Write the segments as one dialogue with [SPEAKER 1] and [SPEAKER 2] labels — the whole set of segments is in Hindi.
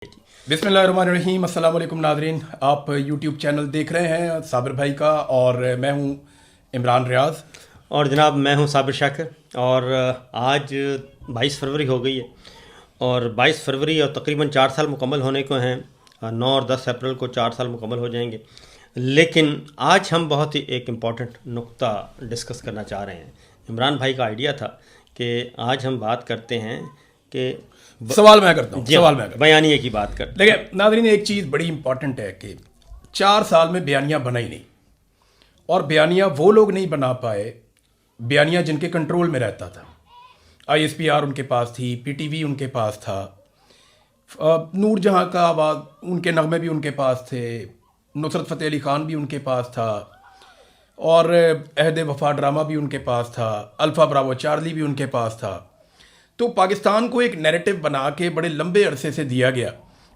[SPEAKER 1] बिस्मिल्लाहिर्रहमानिर्रहीम। अस्सलाम वालेकुम नाज़रीन, आप यूट्यूब चैनल देख रहे हैं साबिर भाई का और मैं हूं इमरान रियाज।
[SPEAKER 2] और जनाब मैं हूं साबिर शाकिर। और आज 22 फरवरी हो गई है और 22 फरवरी और तकरीबन 4 साल मुकम्मल होने को हैं। 9 और 10 अप्रैल को 4 साल मुकम्मल हो जाएंगे। लेकिन आज हम बहुत ही एक इम्पॉर्टेंट नुक्ता डिस्कस करना चाह रहे हैं। इमरान भाई का आइडिया था कि आज हम बात करते हैं कि
[SPEAKER 1] सवाल मैं करता हूँ,
[SPEAKER 2] बयानिए की बात करते हैं।
[SPEAKER 1] देखिए नाज़रीन, एक चीज़ बड़ी इंपॉर्टेंट है कि 4 साल में बयानिया बना ही नहीं, और बयानिया वो लोग नहीं बना पाए, बयानिया जिनके कंट्रोल में रहता था। ISPR उनके पास थी, PTV उनके पास था, नूर जहाँ का आवाज़ उनके नगमे भी उनके पास थे, नुसरत फ़तेह अली ख़ान भी उनके पास था, और अहद वफा ड्रामा भी उनके पास था, अल्फ़ा ब्रावो चार्ली भी उनके पास था। तो पाकिस्तान को एक नैरेटिव बना के बड़े लंबे अरसे से दिया गया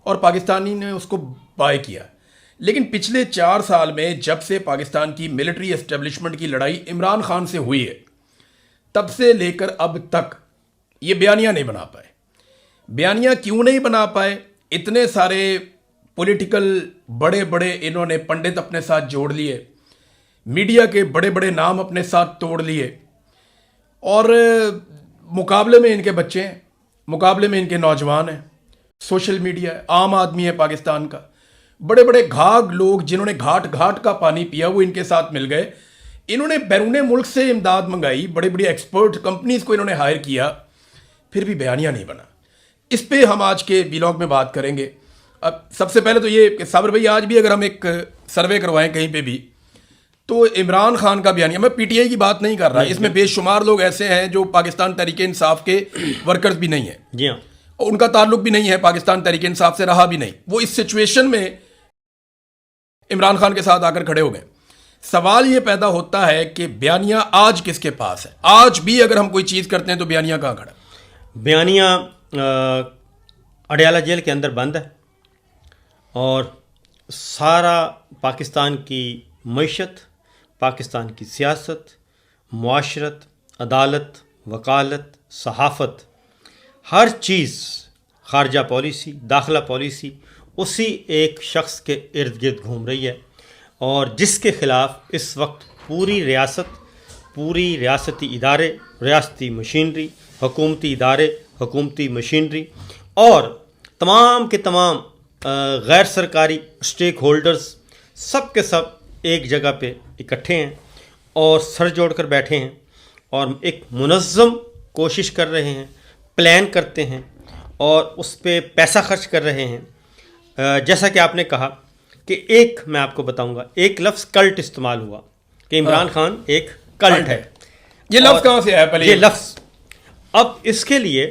[SPEAKER 1] और पाकिस्तानी ने उसको बाय किया। लेकिन पिछले 4 साल में जब से पाकिस्तान की मिलिट्री एस्टेब्लिशमेंट की लड़ाई इमरान खान से हुई है, तब से लेकर अब तक ये बयानिया नहीं बना पाए। बयानिया क्यों नहीं बना पाए? इतने सारे पॉलिटिकल बड़े बड़े इन्होंने पंडित अपने साथ जोड़ लिए, मीडिया के बड़े बड़े नाम अपने साथ तोड़ लिए, और मुकाबले में इनके बच्चे हैं, मुकाबले में इनके नौजवान हैं, सोशल मीडिया है, आम आदमी है पाकिस्तान का। बड़े बड़े घाघ लोग जिन्होंने घाट घाट का पानी पिया वो इनके साथ मिल गए। इन्होंने बैरून मुल्क से इमदाद मंगाई, बड़ी बड़ी एक्सपर्ट कंपनीज को इन्होंने हायर किया, फिर भी बयानिया नहीं बना। इस पे हम आज के व्लॉग में बात करेंगे। अब सबसे पहले तो ये कि साबिर भाई, आज भी अगर हम एक सर्वे करवाएं कहीं पे भी, तो इमरान खान का बयानिया, मैं PTI की बात नहीं कर रहा, इसमें बेशुमार लोग ऐसे हैं जो पाकिस्तान तहरीक इंसाफ के वर्कर्स भी नहीं है,
[SPEAKER 2] जी हाँ,
[SPEAKER 1] और उनका ताल्लुक भी नहीं है पाकिस्तान तहरीक इंसाफ से, रहा भी नहीं। वो इस सिचुएशन में इमरान खान के साथ आकर खड़े हो गए। सवाल ये पैदा होता है कि बयानिया आज किसके पास है? आज भी अगर हम कोई चीज़ करते हैं तो बयानिया कहाँ खड़ा?
[SPEAKER 2] बयानिया अडयाला जेल के अंदर बंद है और सारा पाकिस्तान की मईशत, पाकिस्तान की सियासत, मुआशरत, अदालत, वकालत, सहाफ़त, हर चीज़, खारजा पॉलिसी, दाखिला पॉलिसी उसी एक शख्स के इर्द गिर्द घूम रही है। और जिसके ख़िलाफ़ इस वक्त पूरी रियासत, पूरी रियासती इदारे, रियासती मशीनरी, हुकूमती इदारे, हुकूमती मशीनरी और तमाम के तमाम गैर सरकारी स्टेक होल्डर्स सब के सब एक जगह पे इकट्ठे हैं और सर जोड़कर बैठे हैं और एक मुनज़्ज़म कोशिश कर रहे हैं, प्लान करते हैं और उस पे पैसा खर्च कर रहे हैं। जैसा कि आपने कहा कि एक, मैं आपको बताऊंगा, एक लफ्ज़ कल्ट इस्तेमाल हुआ कि इमरान खान एक कल्ट है।
[SPEAKER 1] ये लफ्ज़ कहाँ से आया पहले?
[SPEAKER 2] ये लफ्ज़, अब इसके लिए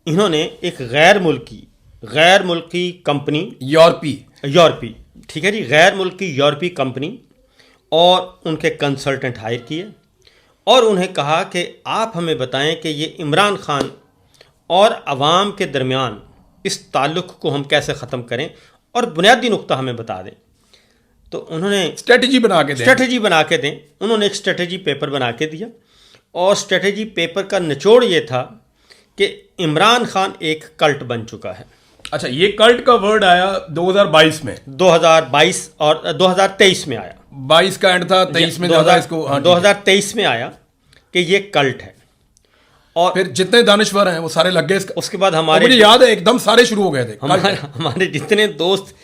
[SPEAKER 2] इन्होंने एक गैर मुल्की कंपनी, यूरोपी, ठीक है जी, गैर मुल्की यूरोपी कंपनी और उनके कंसल्टेंट हायर किए और उन्हें कहा कि आप हमें बताएं कि ये इमरान खान और अवाम के दरमियान इस ताल्लुक़ को हम कैसे ख़त्म करें और बुनियादी नुक्ता हमें बता दें। तो उन्होंने
[SPEAKER 1] स्ट्रेटजी बना के दें।
[SPEAKER 2] उन्होंने एक स्ट्रेटजी पेपर बना के दिया और स्ट्रेटजी पेपर का निचोड़ ये था कि इमरान खान एक कल्ट बन चुका है।
[SPEAKER 1] अच्छा, ये कल्ट का वर्ड आया 2022 में,
[SPEAKER 2] 2022 और 2023 में आया।
[SPEAKER 1] 22 का एंड था, 23 में
[SPEAKER 2] 2023 में आया कि ये कल्ट है। और
[SPEAKER 1] फिर जितने दानिश्वर हैं वो सारे लग गए।
[SPEAKER 2] उसके बाद हमारे,
[SPEAKER 1] मुझे याद है एकदम सारे शुरू हो गए थे।
[SPEAKER 2] हमारे जितने दोस्त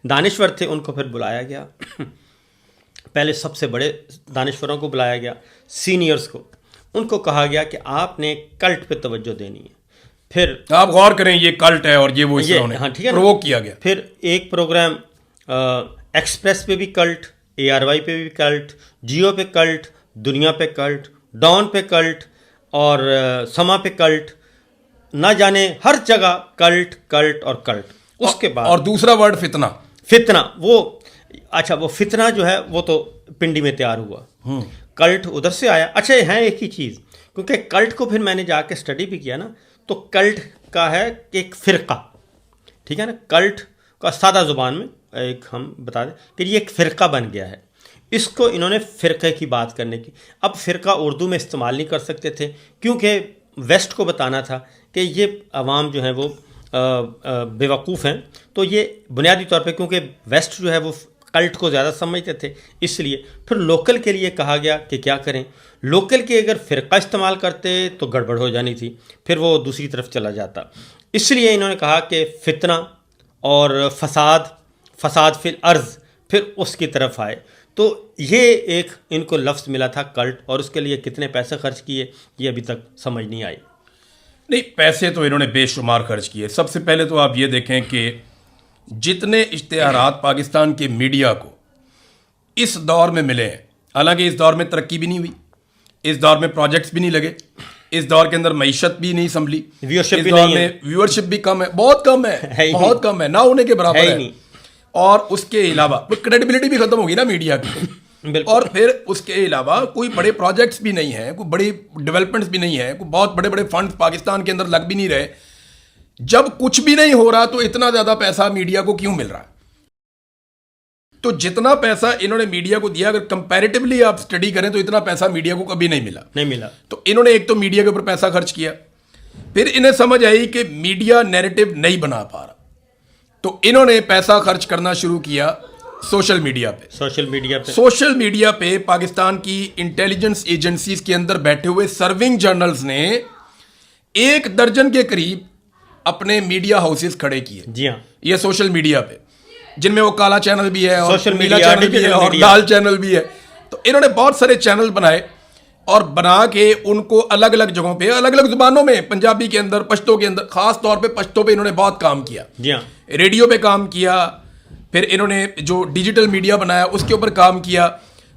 [SPEAKER 2] दानिश्वर थे उनको फिर बुलाया गया। पहले सबसे बड़े दानिश्वरों को बुलाया गया, सीनियर्स को, उनको कहा गया कि आपने कल्ट पे तवज्जो देनी है। फिर
[SPEAKER 1] आप गौर करें, ये कल्ट है और ये वो,
[SPEAKER 2] हाँ ठीक है,
[SPEAKER 1] प्रोवोक किया गया।
[SPEAKER 2] फिर एक प्रोग्राम एक्सप्रेस पे भी कल्ट, ARY पे भी कल्ट, जियो पे कल्ट, दुनिया पे कल्ट, डॉन पे कल्ट और समा पे कल्ट, ना जाने हर जगह कल्ट कल्ट और कल्ट। उसके बाद
[SPEAKER 1] और दूसरा वर्ड फितना,
[SPEAKER 2] वो अच्छा, वो फितना जो है वो तो पिंडी में तैयार हुआ, कल्ट उधर से आया। अच्छा, ये है एक ही चीज़, क्योंकि कल्ट को फिर मैंने जाके स्टडी भी किया ना, तो कल्ट का है एक फ़िरका, ठीक है ना। कल्ट का सादा ज़ुबान में एक हम बता दें कि ये एक फ़िरका बन गया है। इसको इन्होंने फ़िरक़े की बात करने की, अब फ़िरका उर्दू में इस्तेमाल नहीं कर सकते थे क्योंकि वेस्ट को बताना था कि ये अवाम जो है वो बेवकूफ़ हैं, तो ये बुनियादी तौर पे क्योंकि वेस्ट जो है वो कल्ट को ज़्यादा समझते थे, इसलिए फिर लोकल के लिए कहा गया कि क्या करें। लोकल के अगर फ़िरका इस्तेमाल करते तो गड़बड़ हो जानी थी, फिर वो दूसरी तरफ चला जाता। इसलिए इन्होंने कहा कि फितना और फसाद फिल अर्ज़ फिर उसकी तरफ आए। तो ये एक इनको लफ्ज़ मिला था कल्ट, और उसके लिए कितने पैसे खर्च किए ये अभी तक समझ नहीं आई।
[SPEAKER 1] नहीं, पैसे तो इन्होंने बेशुमार खर्च किए। सबसे पहले तो आप ये देखें कि जितने इश्तिहारात पाकिस्तान के मीडिया को इस दौर में मिले हैं, हालांकि इस दौर में तरक्की भी नहीं हुई, इस दौर में प्रोजेक्ट्स भी नहीं लगे, इस दौर के अंदर मईशत भी नहीं संभली,
[SPEAKER 2] व्यूअरशिप
[SPEAKER 1] इस
[SPEAKER 2] भी
[SPEAKER 1] दौर
[SPEAKER 2] नहीं है।
[SPEAKER 1] में व्यूअरशिप भी कम है, बहुत कम है
[SPEAKER 2] ही
[SPEAKER 1] बहुत कम है, ना होने के बराबर
[SPEAKER 2] है ही
[SPEAKER 1] है।
[SPEAKER 2] नहीं।
[SPEAKER 1] और उसके अलावा क्रेडिबिलिटी भी खत्म होगी ना मीडिया की।
[SPEAKER 2] बिल्कुल।
[SPEAKER 1] और फिर उसके अलावा कोई बड़े प्रोजेक्ट्स भी नहीं है, कोई बड़ी डेवलपमेंट्स भी नहीं है, कोई बहुत बड़े बड़े फंड्स पाकिस्तान के अंदर लग भी नहीं रहे। जब कुछ भी नहीं हो रहा तो इतना ज्यादा पैसा मीडिया को क्यों मिल रहा है? तो जितना पैसा इन्होंने मीडिया को दिया, अगर कंपैरेटिवली आप स्टडी करें तो इतना पैसा मीडिया को कभी नहीं मिला। तो इन्होंने एक तो मीडिया के ऊपर पैसा खर्च किया, फिर इन्हें समझ आई कि मीडिया नैरेटिव नहीं बना पा रहा, तो इन्होंने पैसा खर्च करना शुरू किया सोशल मीडिया पे। पाकिस्तान की इंटेलिजेंस एजेंसीज के अंदर बैठे हुए सर्विंग जर्नल्स ने 1 दर्जन के करीब अपने मीडिया हाउसेस खड़े किए।
[SPEAKER 2] जी हाँ,
[SPEAKER 1] ये सोशल मीडिया पे, जिनमें वो काला चैनल भी है और
[SPEAKER 2] सोशल
[SPEAKER 1] नीला
[SPEAKER 2] मीडिया
[SPEAKER 1] चैनल भी है और
[SPEAKER 2] मीडिया।
[SPEAKER 1] लाल चैनल भी है। तो इन्होंने बहुत सारे चैनल बनाए और बना के उनको अलग अलग जगहों पे, अलग अलग जुबानों में, पंजाबी के अंदर, पश्तो के अंदर, खास तौर पे पश्तो पे इन्होंने बहुत काम किया।
[SPEAKER 2] जी हाँ,
[SPEAKER 1] रेडियो पे काम किया, फिर इन्होंने जो डिजिटल मीडिया बनाया उसके ऊपर काम किया।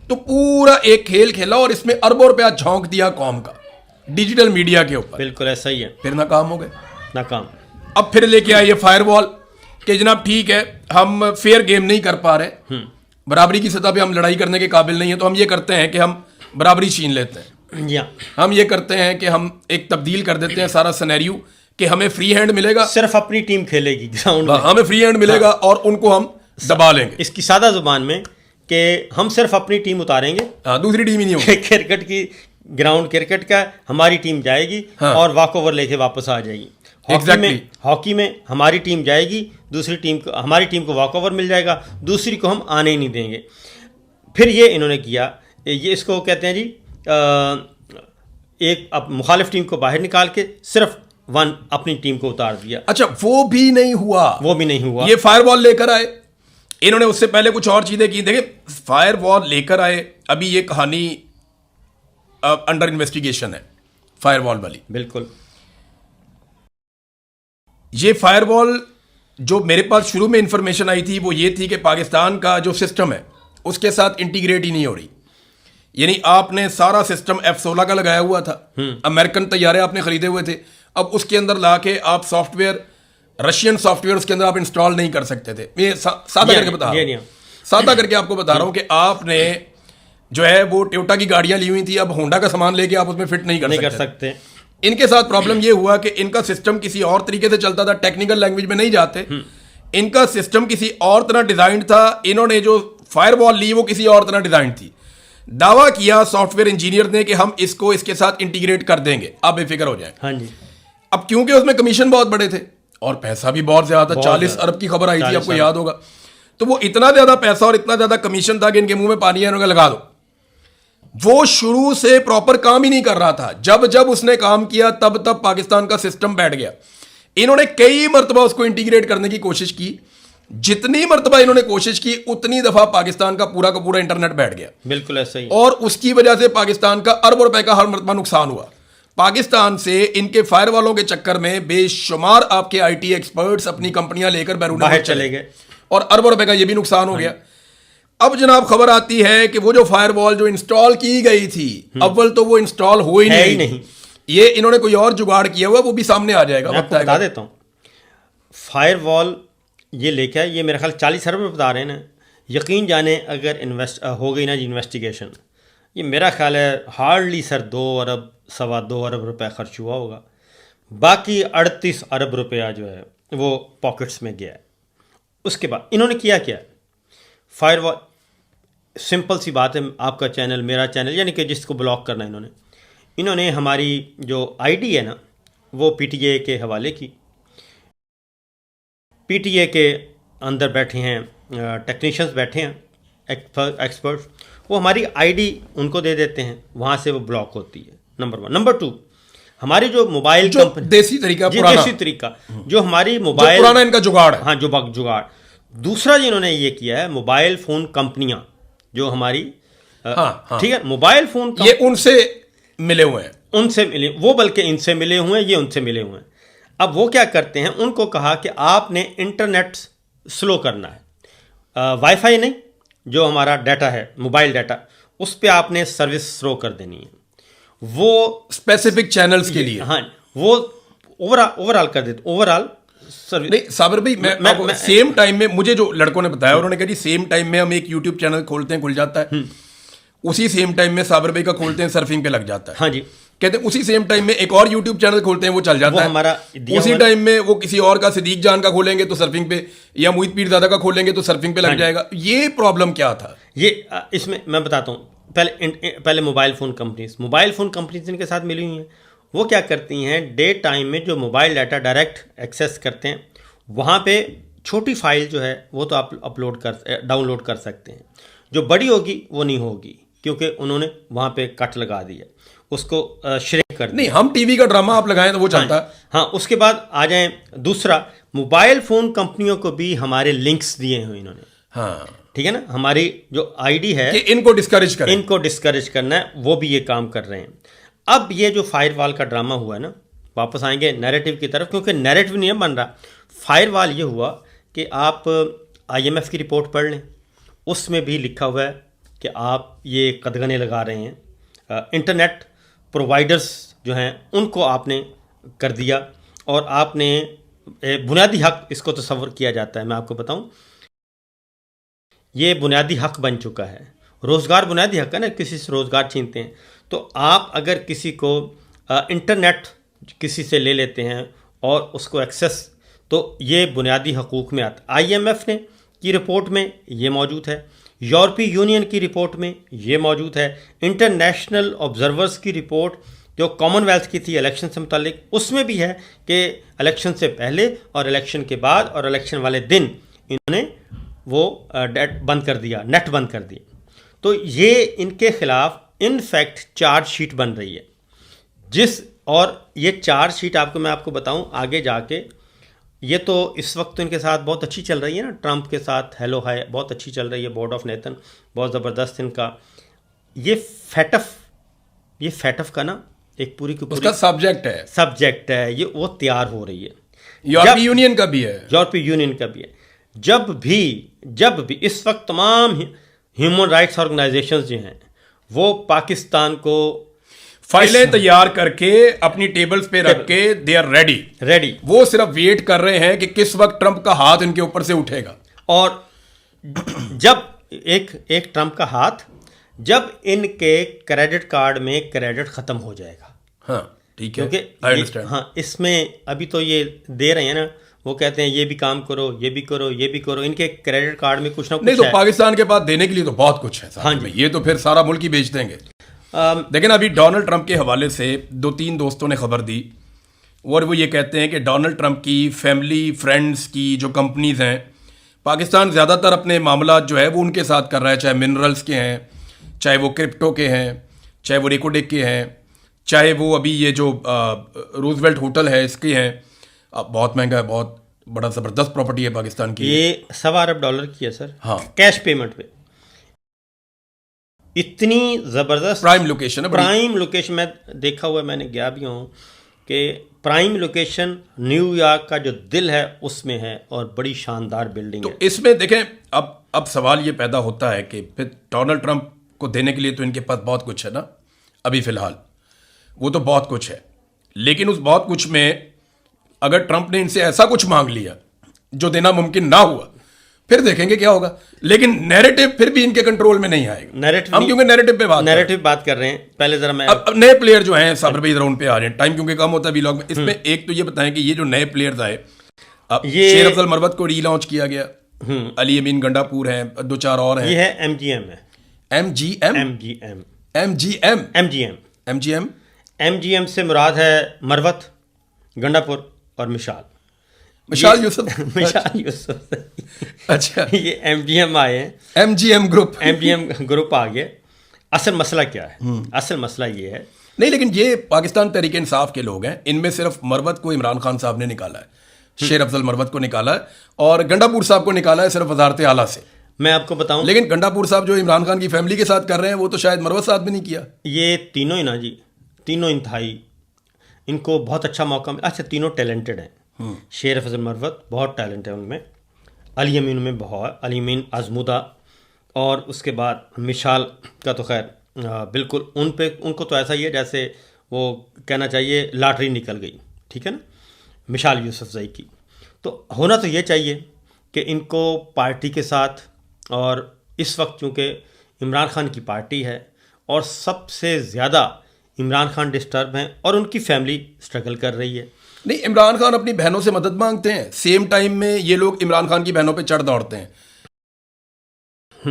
[SPEAKER 1] तो पूरा एक खेल खेला और इसमें अरबों रुपया झोंक दिया कौम का डिजिटल मीडिया के ऊपर।
[SPEAKER 2] बिल्कुल ऐसा ही है।
[SPEAKER 1] फिर नाकाम हो गए।
[SPEAKER 2] नाकाम।
[SPEAKER 1] अब फिर लेके आए ये फायरवॉल कि जनाब ठीक है, हम फेयर गेम नहीं कर पा रहे, बराबरी की सतह पे हम लड़ाई करने के काबिल नहीं है, तो हम ये करते हैं कि हम बराबरी छीन लेते हैं।
[SPEAKER 2] जी हाँ,
[SPEAKER 1] हम ये करते हैं कि हम एक तब्दील कर देते हैं सारा सिनेरियो कि हमें फ्री हैंड मिलेगा,
[SPEAKER 2] सिर्फ अपनी टीम खेलेगी ग्राउंड में।
[SPEAKER 1] हमें फ्री हैंड मिलेगा और उनको हम दबा लेंगे।
[SPEAKER 2] इसकी सादा जुबान में कि हम सिर्फ अपनी टीम उतारेंगे,
[SPEAKER 1] दूसरी टीम ही नहीं होगी।
[SPEAKER 2] क्रिकेट की ग्राउंड क्रिकेट का हमारी टीम जाएगी और वॉक ओवर लेके वापस आ जाएगी। हॉकी में हमारी टीम जाएगी, दूसरी टीम को, हमारी टीम को वॉक ओवर मिल जाएगा, दूसरी को हम आने ही नहीं देंगे। फिर ये इन्होंने किया, ये इसको कहते हैं जी एक मुखालिफ टीम को बाहर निकाल के सिर्फ अपनी टीम को उतार दिया।
[SPEAKER 1] अच्छा, वो भी नहीं हुआ। ये फायरवॉल लेकर आए इन्होंने, उससे पहले कुछ और चीजें की। देखिए, फायरवॉल लेकर आए, अभी ये कहानी अंडर इन्वेस्टिगेशन है फायरवॉल वाली।
[SPEAKER 2] बिल्कुल।
[SPEAKER 1] ये फायरवॉल जो मेरे पास शुरू में इंफॉर्मेशन आई थी वो ये थी कि पाकिस्तान का जो सिस्टम है उसके साथ इंटीग्रेट ही नहीं हो रही। यानी आपने सारा सिस्टम F-16 का लगाया हुआ था, अमेरिकन तैयारे आपने खरीदे हुए थे, अब उसके अंदर लाके आप सॉफ्टवेयर, रशियन सॉफ्टवेयर उसके अंदर आप इंस्टॉल नहीं कर सकते थे। मैं सादा करके बता रहा हूँ, सादा करके आपको बता रहा हूँ कि आपने जो है वो टोयोटा की गाड़ियां ली हुई थी, अब होंडा का सामान लेके आप उसमें फिट नहीं कर सकते। इनके साथ प्रॉब्लम ये हुआ कि इनका सिस्टम किसी और तरीके से चलता था, टेक्निकल लैंग्वेज में नहीं जाते, इनका सिस्टम किसी और तरह डिजाइन था। इन्होंने जो फायरवॉल ली वो किसी और तरह डिजाइन थी। दावा किया सॉफ्टवेयर इंजीनियर ने कि हम इसको इसके साथ इंटीग्रेट कर देंगे, आप बेफिक्र हो जाए।
[SPEAKER 2] हाँ जी।
[SPEAKER 1] अब क्योंकि उसमें कमीशन बहुत बड़े थे और पैसा भी बहुत ज्यादा था, 40 अरब की खबर आई थी, आपको याद होगा। तो वो इतना ज्यादा पैसा और इतना ज्यादा कमीशन था कि इनके मुंह में पानी है, इन्होंने लगा दो। वो शुरू से प्रॉपर काम ही नहीं कर रहा था। जब जब उसने काम किया तब तब पाकिस्तान का सिस्टम बैठ गया। इन्होंने कई मरतबा उसको इंटीग्रेट करने की कोशिश की, जितनी मरतबा इन्होंने कोशिश की उतनी दफा पाकिस्तान का पूरा इंटरनेट बैठ गया।
[SPEAKER 2] बिल्कुल ऐसा ही।
[SPEAKER 1] और उसकी वजह से पाकिस्तान का अरबों रुपए का हर मरतबा नुकसान हुआ। पाकिस्तान से इनके फायरवॉलों के चक्कर में बेशुमार आपके आईटी एक्सपर्ट्स अपनी कंपनियां लेकर बैरून
[SPEAKER 2] चले गए
[SPEAKER 1] और अरबों रुपए का ये भी नुकसान हो गया। अब जनाब खबर आती है कि वो जो फायरवॉल जो इंस्टॉल की गई थी, अव्वल तो वो इंस्टॉल हो ही नहीं। ये इन्होंने कोई और जुगाड़ किया हुआ, वो भी सामने आ जाएगा।
[SPEAKER 2] मैं आपको बता देता हूँ, फायरवॉल ये लेके आए, ये मेरे ख्याल 40 अरब में बता रहे हैं ना। यकीन जाने अगर हो गई ना जी इन्वेस्टिगेशन, ये मेरा ख्याल है हार्डली सर 2 अरब 2.25 अरब रुपया खर्च हुआ होगा। बाकी 38 अरब रुपया जो है वो पॉकेट्स में गया है। उसके बाद इन्होंने किया क्या? फायरवॉल, सिंपल सी बात है, आपका चैनल मेरा चैनल, यानी कि जिसको ब्लॉक करना इन्होंने हमारी जो आईडी है ना वो पीटीए के हवाले की, पीटीए के अंदर बैठे हैं टेक्नीशियंस बैठे हैं एक्सपर्ट्स, वो हमारी आईडी उनको दे देते हैं, वहाँ से वो ब्लॉक होती है। नंबर 1। नंबर 2, हमारी जो मोबाइल कंपनी,
[SPEAKER 1] देसी तरीका, पुराना
[SPEAKER 2] देसी तरीका, जो हमारी मोबाइल,
[SPEAKER 1] पुराना इनका जुगाड़ है।
[SPEAKER 2] हाँ, जो जुगाड़। दूसरा जिन्होंने ये किया है, मोबाइल फ़ोन कंपनियां जो हमारी,
[SPEAKER 1] हाँ।
[SPEAKER 2] ठीक है, मोबाइल फ़ोन
[SPEAKER 1] ये उनसे मिले हुए हैं,
[SPEAKER 2] उनसे मिले वो, बल्कि इनसे मिले हुए हैं, ये उनसे मिले हुए हैं। अब वो क्या करते हैं, उनको कहा कि आपने इंटरनेट स्लो करना है, वाईफाई नहीं, जो हमारा डाटा है, मोबाइल डाटा, उस पर आपने सर्विस स्लो कर देनी है। वो
[SPEAKER 1] स्पेसिफिक चैनल्स के लिए,
[SPEAKER 2] हाँ, वो ओवरऑल कर देते, ओवरऑल सर्विस।
[SPEAKER 1] नहीं साबिर भाई, मैं सेम टाइम में, मुझे जो लड़कों ने बताया, उन्होंने कहा जी सेम टाइम में हम एक यूट्यूब चैनल खोलते हैं, खुल जाता है, उसी सेम टाइम में साबिर भाई का खोलते हैं, सर्फिंग पे लग जाता है।
[SPEAKER 2] हाँ जी,
[SPEAKER 1] कहते हैं उसी सेम टाइम में एक और यूट्यूब चैनल खोलते हैं, वो चल जाता है
[SPEAKER 2] हमारा
[SPEAKER 1] उसी टाइम में। वो किसी और का, सिद्दीक जान का खोलेंगे तो सर्फिंग पे, या मोहित पीरजादा का खोलेंगे तो सर्फिंग पे लग जाएगा। ये प्रॉब्लम क्या था?
[SPEAKER 2] ये इसमें मैं बताता हूँ। पहले मोबाइल फ़ोन कंपनीज इनके साथ मिली हुई हैं। वो क्या करती हैं, डे टाइम में जो मोबाइल डाटा डायरेक्ट एक्सेस करते हैं, वहाँ पे छोटी फाइल जो है वो तो आप डाउनलोड कर सकते हैं, जो बड़ी होगी वो नहीं होगी, क्योंकि उन्होंने वहाँ पे कट लगा दिया, उसको श्रिंक कर दिया।
[SPEAKER 1] नहीं, हम टीवी का ड्रामा आप लगाएं तो वो चलता है।
[SPEAKER 2] हाँ, उसके बाद आ जाए दूसरा, मोबाइल फ़ोन कंपनियों को भी हमारे लिंक्स दिए हैं इन्होंने।
[SPEAKER 1] हाँ,
[SPEAKER 2] ठीक है ना, हमारी जो आईडी है
[SPEAKER 1] कि इनको डिस्करेज
[SPEAKER 2] करना है, वो भी ये काम कर रहे हैं। अब ये जो फायरवॉल का ड्रामा हुआ है ना, वापस आएंगे नैरेटिव की तरफ, क्योंकि नैरेटिव नहीं बन रहा। फायरवॉल ये हुआ कि आप IMF की रिपोर्ट पढ़ लें, उसमें भी लिखा हुआ है कि आप ये कदगने लगा रहे हैं, इंटरनेट प्रोवाइडर्स जो हैं उनको आपने कर दिया, और आपने बुनियादी हक, इसको तस्वर किया जाता है, मैं आपको बताऊं, ये बुनियादी हक बन चुका है। रोज़गार बुनियादी हक है ना, किसी से रोज़गार छीनते हैं, तो आप अगर किसी को इंटरनेट किसी से ले लेते हैं और उसको एक्सेस, तो ये बुनियादी हकूक़ में आता है। IMF ने की रिपोर्ट में ये मौजूद है, यूरोपीय यूनियन की रिपोर्ट में ये मौजूद है, इंटरनेशनल ऑब्जर्वर्स की रिपोर्ट जो कॉमनवेल्थ की थी इलेक्शन से मुतालिक, उसमें भी है कि इलेक्शन से पहले और इलेक्शन के बाद और इलेक्शन वाले दिन इन्होंने वो नेट बंद कर दी। तो ये इनके खिलाफ इनफैक्ट चार्जशीट बन रही है, और ये चार्जशीट मैं आपको बताऊं आगे जाके, ये तो इस वक्त तो इनके साथ बहुत अच्छी चल रही है ना, ट्रंप के साथ हेलो हाय बहुत अच्छी चल रही है, बोर्ड ऑफ नेथन बहुत ज़बरदस्त इनका। ये फैटफ का ना एक पूरी की पूरी
[SPEAKER 1] उसका सब्जेक्ट है,
[SPEAKER 2] ये वो तैयार हो रही है।
[SPEAKER 1] यूरोपीय यूनियन का भी है। जब भी इस वक्त तमाम ह्यूमन राइट्स ऑर्गेनाइजेशंस जो हैं वो पाकिस्तान को फाइलें तैयार करके अपनी टेबल्स पे रख के दे आर रेडी, वो सिर्फ वेट कर रहे हैं कि किस वक्त ट्रंप का हाथ इनके ऊपर से उठेगा।
[SPEAKER 2] और जब एक ट्रंप का हाथ, जब इनके क्रेडिट कार्ड में क्रेडिट खत्म हो जाएगा,
[SPEAKER 1] हाँ ठीक है,
[SPEAKER 2] क्योंकि हाँ, इसमें अभी तो ये दे रहे हैं ना, वो कहते हैं ये भी काम करो, ये भी करो, इनके क्रेडिट कार्ड में कुछ ना कुछ
[SPEAKER 1] नहीं, तो पाकिस्तान के पास देने के लिए तो बहुत कुछ है।
[SPEAKER 2] हाँ जी,
[SPEAKER 1] ये तो फिर सारा मुल्क ही बेच देंगे। लेकिन अभी डोनाल्ड ट्रंप के हवाले से 2-3 दोस्तों ने खबर दी, और वो ये कहते हैं कि डोनाल्ड ट्रंप की फैमिली फ्रेंड्स की जो कंपनीज हैं, पाकिस्तान ज़्यादातर अपने मामला जो है वो उनके साथ कर रहा है, चाहे मिनरल्स के हैं, चाहे वो क्रिप्टो के हैं, चाहे वो रेकोडेक के हैं, चाहे वो अभी ये जो रूजवेल्ट होटल है इसके हैं। बहुत महंगा है, बहुत बड़ा ज़बरदस्त प्रॉपर्टी है पाकिस्तान की।
[SPEAKER 2] ये $1.25 अरब की है सर,
[SPEAKER 1] हाँ,
[SPEAKER 2] कैश पेमेंट पे। इतनी ज़बरदस्त
[SPEAKER 1] प्राइम लोकेशन है,
[SPEAKER 2] प्राइम लोकेशन मैं देखा हुआ, मैंने गया भी हूँ कि प्राइम लोकेशन न्यूयॉर्क का जो दिल है उसमें है, और बड़ी शानदार बिल्डिंग है।
[SPEAKER 1] तो इसमें देखें, अब सवाल ये पैदा होता है कि फिर डोनाल्ड ट्रंप को देने के लिए तो इनके पास बहुत कुछ है ना, अभी फ़िलहाल वो तो बहुत कुछ है, लेकिन उस बहुत कुछ में अगर ट्रंप ने इनसे ऐसा कुछ मांग लिया जो देना मुमकिन ना हुआ, फिर देखेंगे क्या होगा। लेकिन नैरेटिव फिर भी इनके कंट्रोल में नहीं आएगा। हम क्योंकि नैरेटिव पे
[SPEAKER 2] बात कर रहे हैं, पहले जरा मैं
[SPEAKER 1] अब नए प्लेयर जो हैं साबर भाई जरा उन पे आ रहे हैं, टाइम क्योंकि कम होता है व्लॉग में। इसमें एक तो ये बताएं कि ये जो नए प्लेयर्स आए, अब शेर अफजल मरवत को रीलॉन्च किया गया, अली अमीन गंडापुर हैं, 2-4 और हैं।
[SPEAKER 2] ये है MGM से मुराद है मरवत, गंडापुर और मिशाल।
[SPEAKER 1] मिशाल यूसुफ।
[SPEAKER 2] मिशाल यूसुफ
[SPEAKER 1] अच्छा,
[SPEAKER 2] ये MGM आए हैं,
[SPEAKER 1] MGM ग्रुप।
[SPEAKER 2] MGM ग्रुप आ गए। असल मसला क्या है? असल मसला ये है,
[SPEAKER 1] नहीं, लेकिन ये पाकिस्तान तहरीक इंसाफ के लोग हैं, इनमें सिर्फ मरवत को इमरान खान साहब ने निकाला है, शेर अफजल मरवत को निकाला है, और गंडापुर साहब को निकाला है सिर्फ वजारत आला से।
[SPEAKER 2] मैं आपको बताऊं,
[SPEAKER 1] लेकिन गंडापुर साहब जो इमरान खान की फैमिली के साथ कर रहे हैं वो तो शायद मरवत साहब भी नहीं किया।
[SPEAKER 2] ये तीनों ही ना जी, तीनों इंतहाई, इनको बहुत अच्छा मौका मिला। अच्छा, तीनों टैलेंटेड हैं। शेर अफजल मरवत बहुत टैलेंट है उनमें, अली अमीन में बहुत, अली अमीन आजमुदा, और उसके बाद मिशाल का तो खैर बिल्कुल उनको तो ऐसा ही है जैसे वो कहना चाहिए लॉटरी निकल गई, ठीक है ना, मिशाल यूसुफजई की। तो होना तो ये चाहिए कि इनको पार्टी के साथ, और इस वक्त चूँकि इमरान खान की पार्टी है और सबसे ज़्यादा इमरान खान डिस्टर्ब हैं और उनकी फैमिली स्ट्रगल कर रही है।
[SPEAKER 1] नहीं, इमरान खान अपनी बहनों से मदद मांगते हैं, सेम टाइम में ये लोग इमरान खान की बहनों पे चढ़ दौड़ते हैं।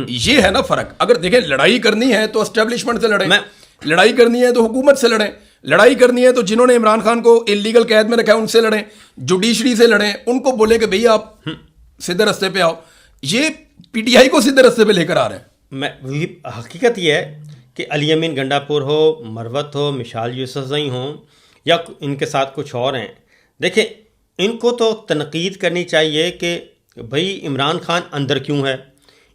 [SPEAKER 1] ये है ना फर्क। अगर देखें, लड़ाई करनी है तो एस्टेब्लिशमेंट से लड़ें, लड़ाई करनी है तो हुकूमत से लड़ें, लड़ाई करनी है तो जिन्होंने इमरान खान को इलीगल कैद में रखा है उनसे लड़ें, जुडिशरी से लड़ें, उनको बोले कि भैया आप सीधे रास्ते पे आओ। ये पीटीआई को सीधे रास्ते पे लेकर आ रहे हैं।
[SPEAKER 2] मैं वही हकीकत ये है कि अली अमीन गंडापुर हो, मरवत हो, मिशाल यूसुफजई हो, या इनके साथ कुछ और हैं, देखिए इनको तो तनकीद करनी चाहिए कि भाई इमरान खान अंदर क्यों है।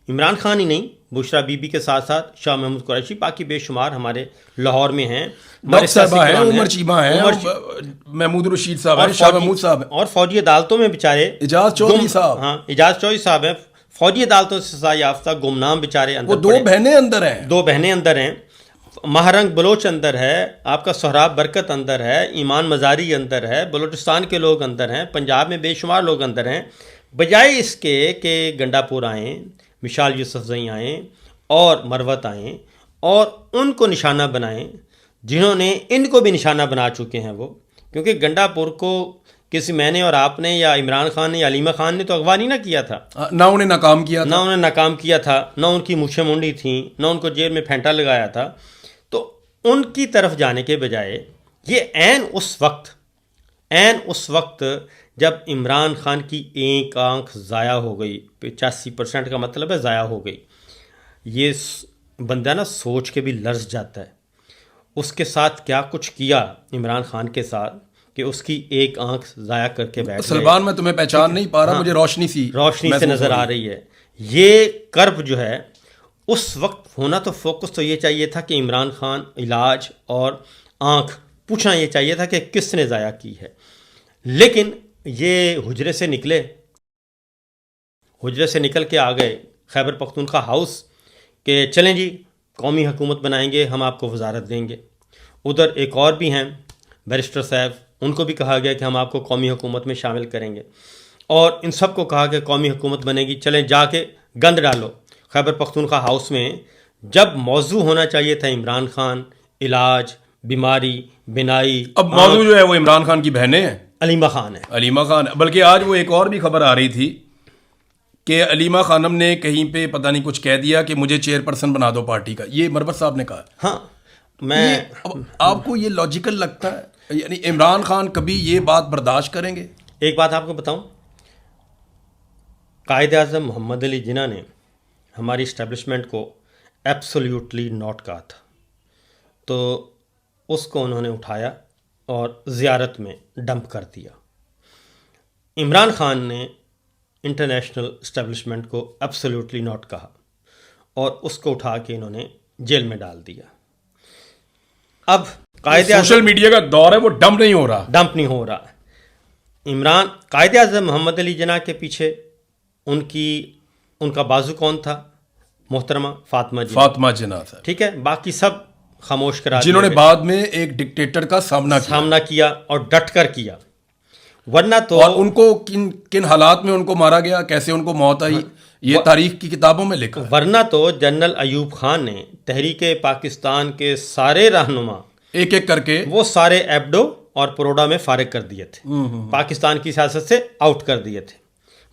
[SPEAKER 2] इमरान खान ही नहीं, बुशरा बीबी के साथ साथ शाह महमूद कुरैशी, बाकी बेशुमार हमारे लाहौर में हैं,
[SPEAKER 1] डॉक्टर साहबा हैं, उमर चीमा हैं, महमूद रशीद साहब हैं, शाह महमूद साहब हैं,
[SPEAKER 2] और फौजी अदालतों में बेचारे
[SPEAKER 1] इजाज चौधरी साहब,
[SPEAKER 2] हाँ इजाज चौधरी साहब हैं, फौजी अदालतों से सजा याफ्ता गुमनाम बेचारे अंदर।
[SPEAKER 1] वो दो बहनें अंदर हैं,
[SPEAKER 2] दो बहनें अंदर हैं, महारंग बलोच अंदर है, आपका सोहराब बरकत अंदर है, ईमान मजारी अंदर है, बलोचिस्तान के लोग अंदर हैं, पंजाब में बेशुमार लोग अंदर हैं। बजाय इसके कि गंडापुर आएँ, मिशाल यूसुफजई आएँ और मरवत आएँ और उनको निशाना बनाएं, जिन्होंने इनको भी निशाना बना चुके हैं वो। क्योंकि गंडापुर को किसी मैंने और आपने या इमरान खान ने या अलीमा खान ने तो अगवा नहीं ना किया था,
[SPEAKER 1] ना उन्हें नाकाम किया था,
[SPEAKER 2] ना उन्हें नाकाम किया था, ना उनकी मूछें मुंडी थी, ना उनको जेब में फेंटा लगाया था। तो उनकी तरफ जाने के बजाय ये ऐन उस वक्त जब इमरान खान की एक आंख ज़ाया हो गई, 85% का मतलब है ज़ाया हो गई, ये बंदा ना सोच के भी लर्ज जाता है। उसके साथ क्या कुछ किया इमरान खान के साथ कि उसकी एक आंख ज़ाया करके बैठ गए।
[SPEAKER 1] सलमान, मैं तुम्हें पहचान नहीं पा रहा, मुझे रोशनी से
[SPEAKER 2] नज़र आ रही है। ये कर्ब जो है उस वक्त होना तो फोकस तो ये चाहिए था कि इमरान खान इलाज और आंख पूछना ये चाहिए था कि किसने ज़ाया की है। लेकिन ये हुजरे से निकल के आ गए खैबर पख्तूनख्वा हाउस कि चलें जी कौमी हुकूमत बनाएंगे, हम आपको वजारत देंगे। उधर एक और भी हैं बैरिस्टर साहब, उनको भी कहा गया कि हम आपको कौमी हुकूमत में शामिल करेंगे, और इन सब को कहा कि कौमी हुकूमत बनेगी, चलें जाके गंद डालो खैबर पख्तूनख्वा हाउस में। जब मौजू होना चाहिए था इमरान खान, इलाज, बीमारी, बिनाई,
[SPEAKER 1] अब मौजू जो है वो इमरान खान की बहनें हैं,
[SPEAKER 2] अलीमा खान है।
[SPEAKER 1] अलीमा खान, बल्कि आज वो एक और भी खबर आ रही थी कि अलीमा खानम ने कहीं पे पता नहीं कुछ कह दिया कि मुझे चेयरपर्सन बना दो पार्टी का। ये मरवत साहब ने कहा।
[SPEAKER 2] हाँ,
[SPEAKER 1] आपको ये लॉजिकल लगता है? यानी इमरान खान कभी ये बात बर्दाश्त करेंगे?
[SPEAKER 2] एक बात आपको बताऊं, कायद-ए-आज़म मोहम्मद अली जिन्ना ने हमारी इस्टेब्लिशमेंट को एब्सोल्यूटली नॉट कहा था, तो उसको उन्होंने उठाया और ज़ियारत में डंप कर दिया। इमरान खान ने इंटरनेशनल इस्टेब्लिशमेंट को एब्सोल्यूटली नॉट कहा और उसको उठा के इन्होंने जेल में डाल दिया। अब
[SPEAKER 1] सोशल मीडिया का दौर है, वो डंप नहीं हो रहा।
[SPEAKER 2] इमरान कायद-ए-आज़म मोहम्मद अली जिन्ना के पीछे उनका बाजू कौन था? मोहतरमा फातिमा जिन्ना था, ठीक है। बाकी सब खामोश करा,
[SPEAKER 1] जिन्होंने बाद में एक डिक्टेटर का सामना किया
[SPEAKER 2] और डट कर किया। वरना तो
[SPEAKER 1] और उनको किन हालात में उनको मारा गया, कैसे उनको मौत आई, ये तारीख की किताबों में लिखा है।
[SPEAKER 2] वरना तो जनरल अयूब खान ने तहरीके पाकिस्तान के सारे रहनुमा
[SPEAKER 1] एक एक करके
[SPEAKER 2] वो सारे एब्डो और परोडा में फारिग कर दिए थे, पाकिस्तान की सियासत से आउट कर दिए थे।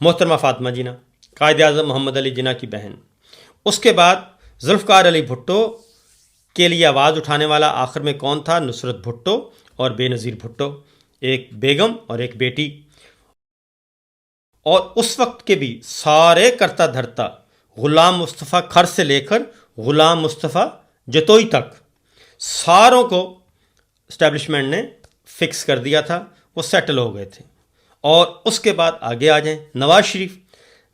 [SPEAKER 2] मोहतरमा फातिमा जिन्ना, कायद-ए-आज़म मोहम्मद अली जिन्ना की बहन। उसके बाद जुल्फ़िकार अली भुट्टो के लिए आवाज़ उठाने वाला आखिर में कौन था? नुसरत भुट्टो और बेनज़ीर भुट्टो, एक बेगम और एक बेटी। और उस वक्त के भी सारे करता धरता गुलाम मुस्तफ़ा खर से लेकर गुलाम मुस्तफ़ा जतोई तक सारों को इस्टेब्लिशमेंट ने फिक्स कर दिया था, वो सेटल हो गए थे। और उसके बाद आगे आ जाएं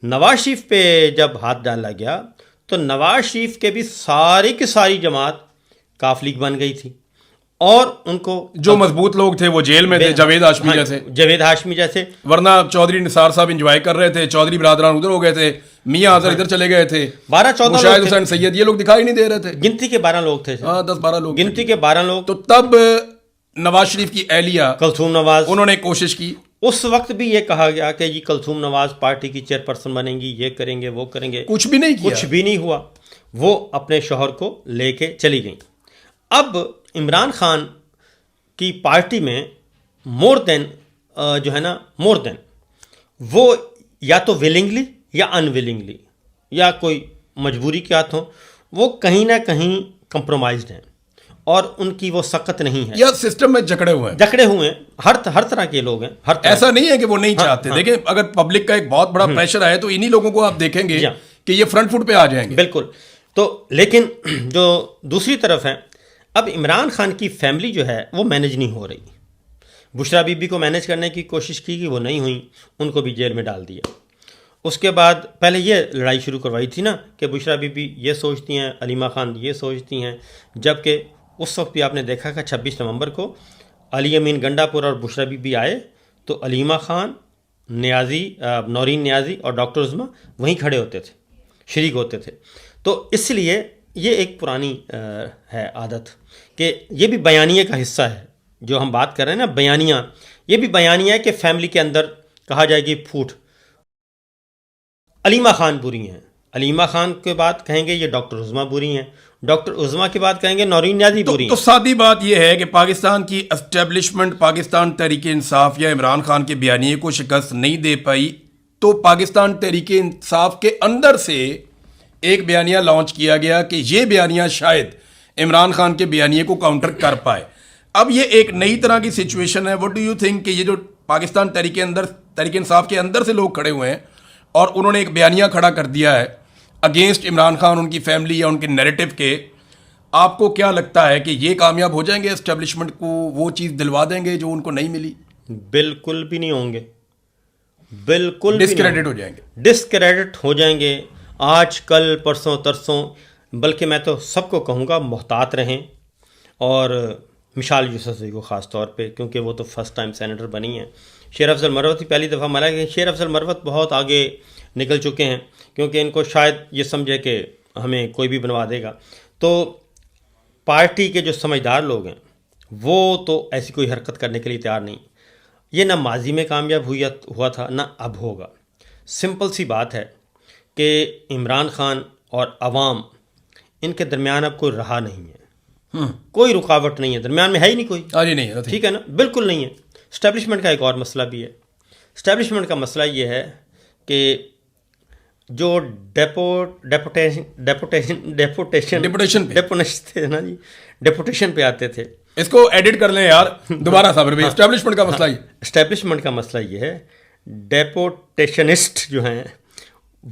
[SPEAKER 2] नवाज शरीफ पे जब हाथ डाला गया तो नवाज शरीफ के भी सारी की सारी जमात काफ लीग बन गई थी और उनको
[SPEAKER 1] जो मजबूत लोग थे वो जेल में थे, जावेद हाशमी जैसे, वरना चौधरी निसार साहब एंजॉय कर रहे थे, चौधरी बिरादरान उधर हो गए थे, मियां आजर इधर चले गए थे,
[SPEAKER 2] 12-14
[SPEAKER 1] मुशाहिद हुसैन सैयद ये लोग दिखाई नहीं दे रहे थे,
[SPEAKER 2] गिनती के 12 लोग थे।
[SPEAKER 1] हाँ 10-12 लोग,
[SPEAKER 2] गिनती के 12 लोग।
[SPEAKER 1] तो तब नवाज शरीफ की एहलिया
[SPEAKER 2] कलसूम नवाज,
[SPEAKER 1] उन्होंने कोशिश की।
[SPEAKER 2] उस वक्त भी ये कहा गया कि जी कलसूम नवाज पार्टी की चेयरपर्सन बनेंगी, ये करेंगे वो करेंगे,
[SPEAKER 1] कुछ भी नहीं किया,
[SPEAKER 2] कुछ भी नहीं हुआ। वो अपने शौहर को लेके चली गई। अब इमरान खान की पार्टी में मोर देन वो या तो विलिंगली या अनविलिंगली या कोई मजबूरी के हाथों वो कहीं ना कहीं कंप्रोमाइज्ड हैं और उनकी वो सख्त नहीं है
[SPEAKER 1] या सिस्टम में जकड़े हुए हैं।
[SPEAKER 2] हर तरह के लोग हैं, हर तरह।
[SPEAKER 1] ऐसा नहीं है कि वो नहीं चाहते। देखिए अगर पब्लिक का एक बहुत बड़ा प्रेशर आए तो इन्हीं लोगों को आप देखेंगे कि ये फ्रंट फुट पे आ जाएंगे।
[SPEAKER 2] बिल्कुल। तो लेकिन जो दूसरी तरफ है, अब इमरान खान की फैमिली जो है वो मैनेज नहीं हो रही। बुशरा बीबी को मैनेज करने की कोशिश की कि वो नहीं हुई, उनको भी जेल में डाल दिया। उसके बाद पहले ये लड़ाई शुरू करवाई थी ना कि बुशरा बीबी ये सोचती हैं, अलीमा खान ये सोचती हैं, जबकि उस वक्त भी आपने देखा कि 26 नवंबर को अली अमीन गंडापुर और बुशरा बीबी आए तो अलीमा खान, नौरीन न्याजी और डॉक्टर उज़्मा वहीं खड़े होते थे, शरीक होते थे। तो इसलिए ये एक पुरानी है आदत कि ये भी बयानिए का हिस्सा है। जो हम बात कर रहे हैं ना बयानिया, ये भी बयानिया है कि फैमिली के अंदर कहा जाएगी फूट, अलीमा खान बुरी हैं, अलीमा खान के बाद कहेंगे ये डॉक्टर उज़्मा बुरी हैं, डॉक्टर उज़्मा के बाद कहेंगे नौरीन न्याज़ी बुरी हैं।
[SPEAKER 1] तो सादी बात यह है कि पाकिस्तान की एस्टेब्लिशमेंट पाकिस्तान तहरीक इंसाफ या इमरान खान के बयानिए को शिकस्त नहीं दे पाई, तो पाकिस्तान तहरीक इंसाफ के अंदर से एक बयानिया लॉन्च किया गया कि ये बयानिया शायद इमरान खान के बयानिए को काउंटर कर पाए। अब ये एक नई तरह की सिचुएशन है। व्हाट डू यू थिंक कि ये जो पाकिस्तान तहरीक इंसाफ के अंदर से लोग खड़े हुए हैं और उन्होंने एक बयानिया खड़ा कर दिया है अगेंस्ट इमरान खान, उनकी फैमिली या उनके नैरेटिव के, आपको क्या लगता है कि ये कामयाब हो जाएंगे, एस्टेब्लिशमेंट को वो चीज़ दिलवा देंगे जो उनको नहीं मिली?
[SPEAKER 2] बिल्कुल भी नहीं होंगे, बिल्कुल
[SPEAKER 1] डिस्क्रेडिट हो जाएंगे,
[SPEAKER 2] डिस्क्रेडिट हो जाएंगे। आज कल परसों तरसों, बल्कि मैं तो सबको कहूँगा मोहतात रहें, और मिसाल यूसुफ़ज़ई को ख़ास तौर पे, क्योंकि वो तो फर्स्ट टाइम सेनेटर बनी हैं। शेर अफजल मरवत ही पहली दफ़ा मरा गए। शेर अफजल मरवत बहुत आगे निकल चुके हैं क्योंकि इनको शायद ये समझे कि हमें कोई भी बनवा देगा। तो पार्टी के जो समझदार लोग हैं वो तो ऐसी कोई हरकत करने के लिए तैयार नहीं। ये ना माजी में कामयाब हुआ था ना अब होगा। सिंपल सी बात है कि इमरान खान और अवाम, इनके दरमियान अब कोई रहा नहीं है, कोई रुकावट नहीं है, दरमियान में है ही नहीं कोई।
[SPEAKER 1] आज नहीं है,
[SPEAKER 2] ठीक है ना, बिल्कुल नहीं है। इस्टेब्लिशमेंट का एक और मसला भी है। इस्टेब्लिशमेंट का मसला ये है कि जो डेपुटेशन पे आते थे,
[SPEAKER 1] इसको एडिट कर लें यार दोबारा साबिर भाई। इस्टेब्लिशमेंट का मसला
[SPEAKER 2] इस्टेब्लिशमेंट का मसला ये है, डेपुटेशनिस्ट जो हैं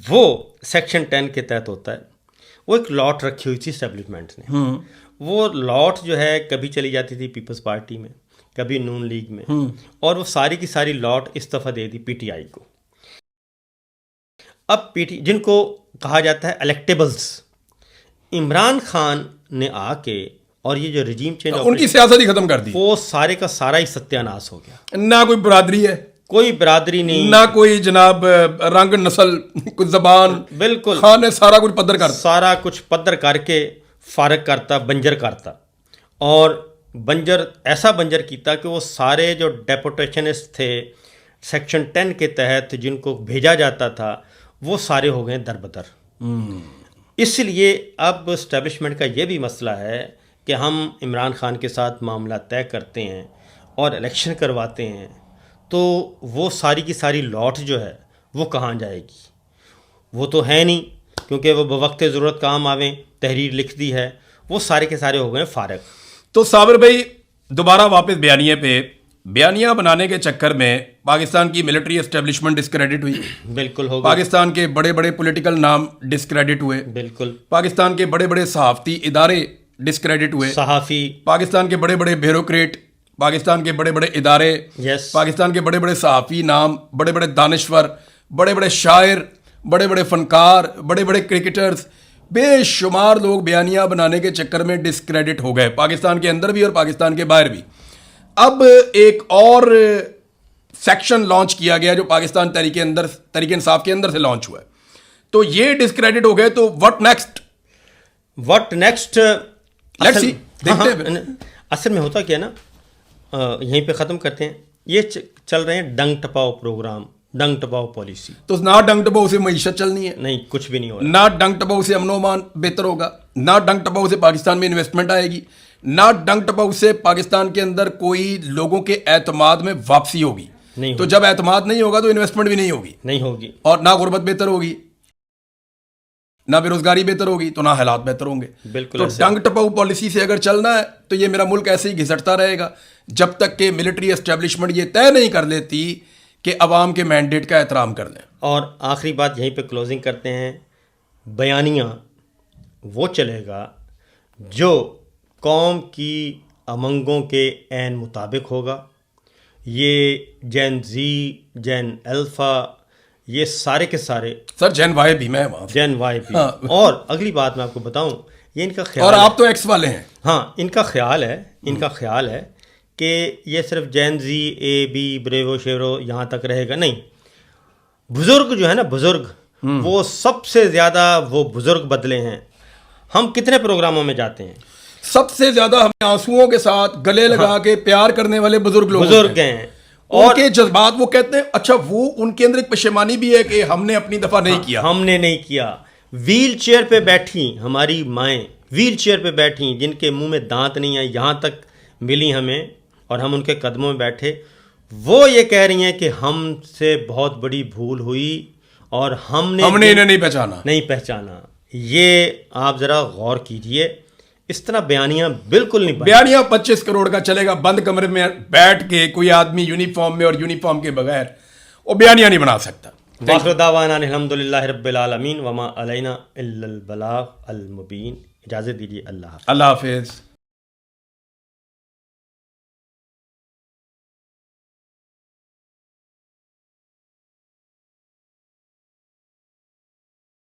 [SPEAKER 2] वो सेक्शन 10 के तहत होता है। वो एक लॉट रखी हुई थी इस्टेब्लिशमेंट ने। वो लॉट जो है कभी चली जाती थी पीपल्स पार्टी में, कभी नून लीग में, और वो सारी की सारी लॉट इस दफ़ा दे दी पीटीआई को। अब जिनको कहा जाता है इलेक्टेबल्स, इमरान खान ने आके और ये जो रजीम चेंज,
[SPEAKER 1] उनकी सियासत ही खत्म कर दी।
[SPEAKER 2] वो सारे का सारा ही सत्यानाश हो गया।
[SPEAKER 1] ना कोई बरादरी है,
[SPEAKER 2] कोई बरादरी नहीं,
[SPEAKER 1] ना कोई जनाब रंग नस्ल, कुछ जबान,
[SPEAKER 2] बिल्कुल।
[SPEAKER 1] खान ने सारा कुछ पद्धर कर,
[SPEAKER 2] सारा कुछ पद्धर करके फारग करता, बंजर करता, और बंजर ऐसा बंजर किया कि वो सारे जो डेपुटेशनिस्ट थे सेक्शन 10 के तहत जिनको भेजा जाता था वो सारे हो गए दरबदर। इसलिए अब इस्टेब्लिशमेंट का ये भी मसला है कि हम इमरान खान के साथ मामला तय करते हैं और इलेक्शन करवाते हैं, तो वो सारी की सारी लॉट जो है वो कहाँ जाएगी? वो तो है नहीं, क्योंकि वो बवक्त ज़रूरत काम आवें, तहरीर लिख दी है, वो सारे के सारे हो गए फारग।
[SPEAKER 1] तो साबिर भाई दोबारा वापस बयानिए पे बयानिया बनाने के चक्कर में पाकिस्तान की मिलिट्री एस्टेब्लिशमेंट डिस्क्रेडिट हुई,
[SPEAKER 2] बिल्कुल होगा,
[SPEAKER 1] पाकिस्तान के बड़े बड़े पॉलिटिकल नाम डिस्क्रेडिट हुए,
[SPEAKER 2] बिल्कुल,
[SPEAKER 1] पाकिस्तान के बड़े बड़े सहाफती इदारे डिस्क्रेडिट हुए,
[SPEAKER 2] सहाफ़ी,
[SPEAKER 1] पाकिस्तान के बड़े बड़े ब्यूरोक्रेट, पाकिस्तान के बड़े बड़े इदारे,
[SPEAKER 2] यस,
[SPEAKER 1] पाकिस्तान के बड़े बड़े सहाफ़ी नाम, बड़े बड़े दानिश्वर, बड़े बड़े शायर, बड़े बड़े फनकार, बड़े बड़े क्रिकेटर्स, बेशुमार लोग बयानिया बनाने के चक्कर में डिस्क्रेडिट हो गए, पाकिस्तान के अंदर भी और पाकिस्तान के बाहर भी। अब एक और सेक्शन लॉन्च किया गया जो पाकिस्तान तहरीक इंसाफ के अंदर से लॉन्च हुआ है, तो ये डिस्क्रेडिट हो गए, तो व्हाट नेक्स्ट? लेट्स सी, देखते हैं।
[SPEAKER 2] असल में होता क्या है ना, यहीं पे ख़त्म करते हैं। ये चल रहे हैं डंग टपाओ प्रोग्राम, डंग टपाओ पॉलिसी।
[SPEAKER 1] तो ना डंग टपाओ से मईशत चलनी है,
[SPEAKER 2] नहीं, कुछ भी नहीं हो रहा,
[SPEAKER 1] ना डंग टपाओ से अमनो अमान बेहतर होगा, ना डंग टपाओ से पाकिस्तान में इन्वेस्टमेंट आएगी, ना डंग टपाओ से पाकिस्तान के अंदर कोई लोगों के एतमाद में वापसी होगी।
[SPEAKER 2] नहीं
[SPEAKER 1] तो जब एतमाद नहीं होगा तो इन्वेस्टमेंट भी नहीं होगी,
[SPEAKER 2] नहीं होगी,
[SPEAKER 1] और ना गुर्बत बेहतर होगी, ना बेरोजगारी बेहतर होगी, तो ना हालात बेहतर होंगे।
[SPEAKER 2] बिल्कुल
[SPEAKER 1] तो
[SPEAKER 2] ऐसे।
[SPEAKER 1] डंग टपाऊ पॉलिसी से अगर चलना है तो ये मेरा मुल्क ऐसे ही घिसटता रहेगा जब तक कि मिलिट्री एस्टेब्लिशमेंट ये तय नहीं कर लेती कि अवाम के मैंडेट का एहतराम कर लें।
[SPEAKER 2] और आखिरी बात यहीं पे क्लोजिंग करते हैं, बयानिया वो चलेगा जो कौम की अमंगों के ऐन मुताबिक होगा। ये जैन जी, जैन अल्फ़ा, ये सारे के सारे,
[SPEAKER 1] सर जैन वाई भी मैं वहाँ
[SPEAKER 2] जैन वाई भी।
[SPEAKER 1] हाँ।
[SPEAKER 2] और अगली बात मैं आपको बताऊं, ये इनका ख्याल
[SPEAKER 1] और
[SPEAKER 2] है,
[SPEAKER 1] आप तो एक्स वाले हैं।
[SPEAKER 2] हाँ, इनका ख्याल है कि ये सिर्फ Jain ji, A B, bravo शेवरो यहाँ तक रहेगा, नहीं। बुजुर्ग जो है ना, बुजुर्ग, वो सबसे ज़्यादा वो बुजुर्ग बदले हैं। हम कितने प्रोग्रामों में जाते हैं,
[SPEAKER 1] सबसे ज्यादा हमें आंसुओं के साथ गले लगा के प्यार करने वाले बुजुर्ग लोग
[SPEAKER 2] बुजुर्ग हैं। और
[SPEAKER 1] उनके जज्बात वो कहते हैं, अच्छा वो उनके अंदर एक पशेमानी भी है कि हमने अपनी दफा नहीं किया।
[SPEAKER 2] हमने नहीं किया। व्हील चेयर पे बैठी हमारी माएँ, व्हील चेयर पे बैठी, जिनके मुंह में दांत नहीं है, यहाँ तक मिली हमें, और हम उनके कदमों में बैठे, वो ये कह रही हैं कि हमसे बहुत बड़ी भूल हुई और हमने
[SPEAKER 1] इन्हें नहीं पहचाना।
[SPEAKER 2] ये आप ज़रा गौर कीजिए, इस तरह बयानियाँ बिल्कुल नहीं बनी।
[SPEAKER 1] बयानिया 25 करोड़ का चलेगा, बंद कमरे में बैठ के कोई आदमी यूनिफॉर्म में और यूनिफॉर्म के बगैर वो बयानिया नहीं बना सकता।
[SPEAKER 2] वाखिर दावाना अल्हम्दुलिल्लाहि रब्बिल आलमीन वमा अलैना इल्लल बलाग अल मुबीन। इजाज़त दीजिए, अल्लाह हाफ़िज़।
[SPEAKER 1] अल्लाह हाफिज़।